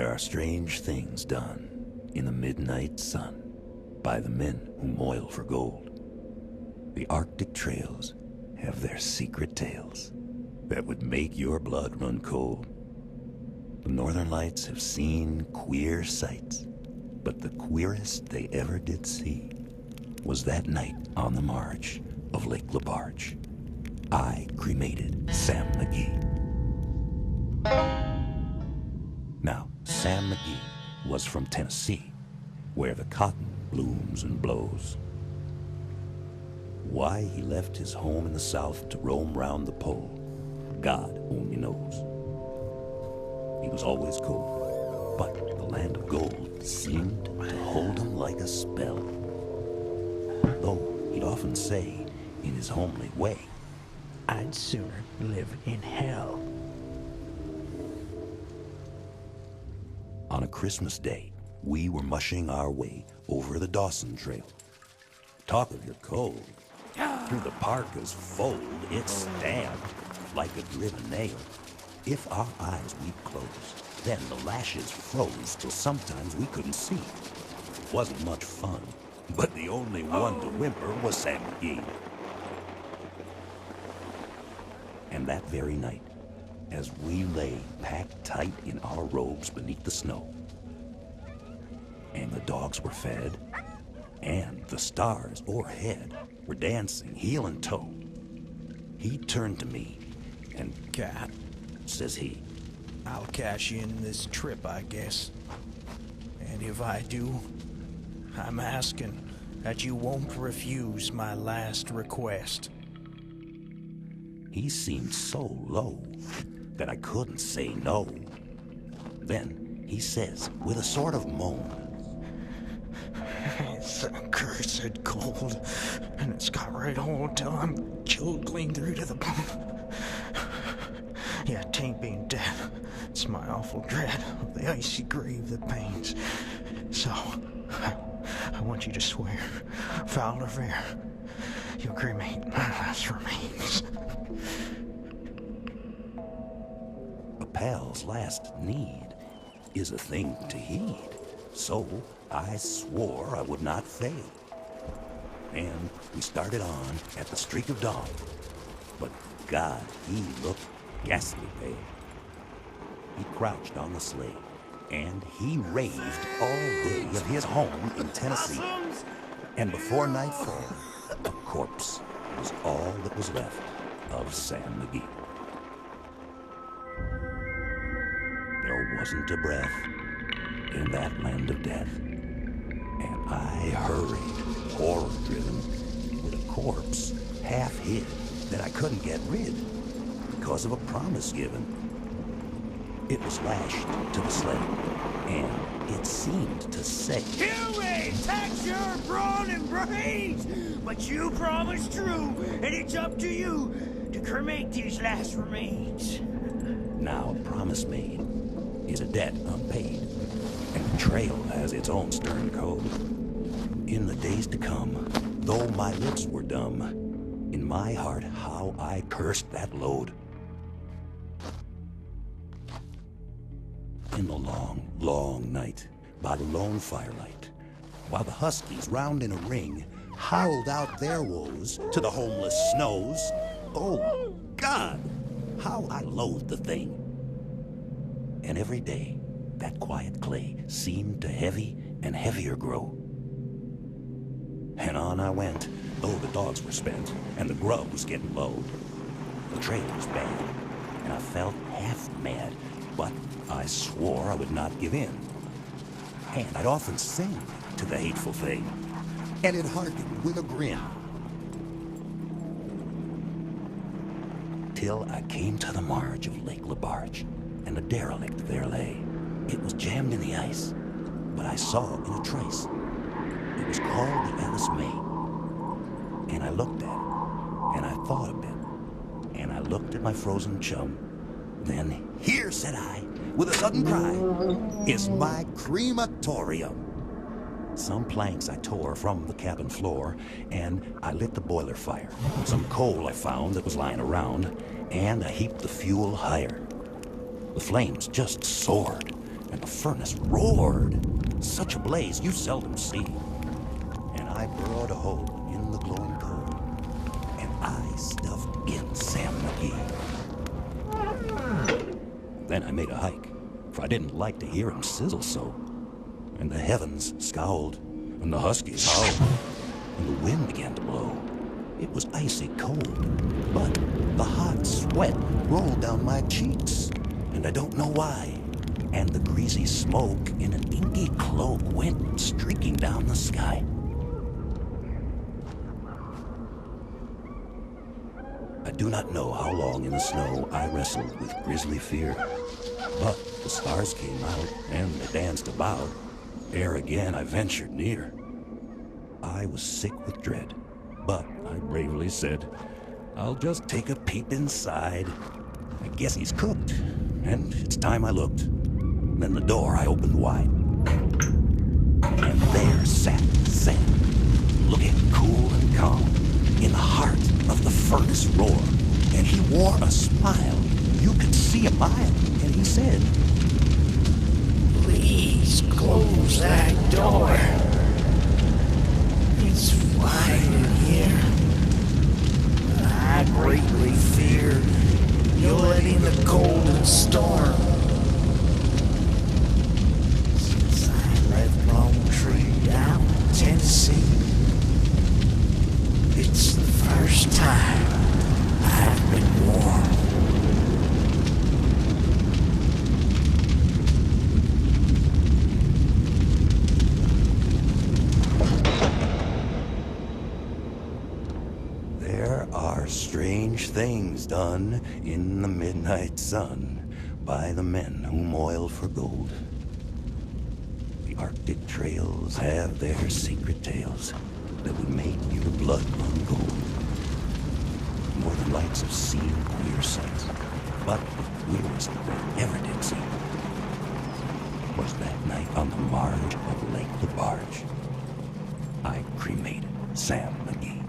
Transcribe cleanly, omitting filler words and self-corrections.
There are strange things done in the midnight sun by the men who moil for gold. The Arctic trails have their secret tales that would make your blood run cold. The Northern Lights have seen queer sights, but the queerest they ever did see was that night on the marge of Lake LaBarge. I cremated Sam McGee. Now, Sam McGee was from Tennessee, where the cotton blooms and blows. Why he left his home in the South to roam round the pole, God only knows. He was always cold, but the land of gold seemed to hold him like a spell. Though he'd often say, in his homely way, I'd sooner live in hell. On a Christmas day, we were mushing our way over the Dawson Trail. Talk of your cold. Through the parka's fold, it stabbed like a driven nail. If our eyes we closed, then the lashes froze till sometimes we couldn't see. It wasn't much fun, but the only one to whimper was Sam McGee. And that very night, as we lay packed tight in our robes beneath the snow, and the dogs were fed, and the stars o'erhead were dancing heel and toe, he turned to me and, Cat, says he, I'll cash in this trip, I guess. And if I do, I'm asking that you won't refuse my last request. He seemed so low that I couldn't say no. Then he says, with a sort of moan, It's accursed cold, and it's got right on till I'm chilled clean through to the bone. Yeah, 'tain't being dead. It's my awful dread of the icy grave that pains. So, I want you to swear, foul or fair, you'll cremate my last remains. a pal's last need is a thing to heed. So I swore I would not fail. And we started on at the streak of dawn. But God, he looked ghastly pale. He crouched on the sleigh, and he raved all day of his home in Tennessee. And before nightfall, a corpse was all that was left of Sam McGee. There wasn't a breath in that land of death, and I hurried, horror-driven, with a corpse half hid that I couldn't get rid because of a promise given. It was lashed to the sleigh, and it seemed to say, You may tax your brawn and brains, but you promised true, and it's up to you to cremate these last remains. now a promise made is a debt unpaid, and betrayal has its own stern code. In the days to come, though my lips were dumb, in my heart how I cursed that load. In the long, long night, by the lone firelight, while the huskies round in a ring howled out their woes to the homeless snows, oh God, how I loathed the thing. And every day, that quiet clay seemed to heavy and heavier grow. And on I went, though the dogs were spent, and the grub was getting low. The trail was bad, and I felt half mad, but I swore I would not give in. And I'd often sing to the hateful thing, and it hearkened with a grin. Till I came to the marge of Lake LaBarge, and a derelict there lay. It was jammed in the ice, but I saw in a trice. It was called the Alice May. And I looked at it, and I thought a bit, and I looked at my frozen chum. Then, here, said I, with a sudden cry, is my crematorium. Some planks I tore from the cabin floor, and I lit the boiler fire. Some coal I found that was lying around, and I heaped the fuel higher. The flames just soared, and the furnace roared. Such a blaze you seldom see. And I burrowed a hole in the glowing coal, and I stuffed in Sam McGee. Then I made a hike, for I didn't like to hear him sizzle so. And the heavens scowled, and the huskies howled, and the wind began to blow. It was icy cold, but the hot sweat rolled down my cheeks, and I don't know why. And the greasy smoke in an inky cloak went streaking down the sky. I do not know how long in the snow I wrestled with grisly fear, but the stars came out and they danced about. Ere again I ventured near. I was sick with dread, but I bravely said, I'll just take a peep inside. I guess he's cooked, and it's time I looked. Then the door I opened wide, and there sat Sam, looking cool and calm, in the heart of the furnace roar. And he wore a smile, you could see a mile, and he said, Please close that door. It's fine in here. I greatly fear you'll let in the cold and storm. Since I left Lone Tree down in Tennessee, it's the first time I've been warm. There are strange things done in the midnight sun by the men who moil for gold. The Arctic trails have their secret tales that would make your blood run cold. Northern Lights have seen queer sights, but the queerest they ever did see was that night on the marge of Lake DeBarge. I cremated Sam McGee.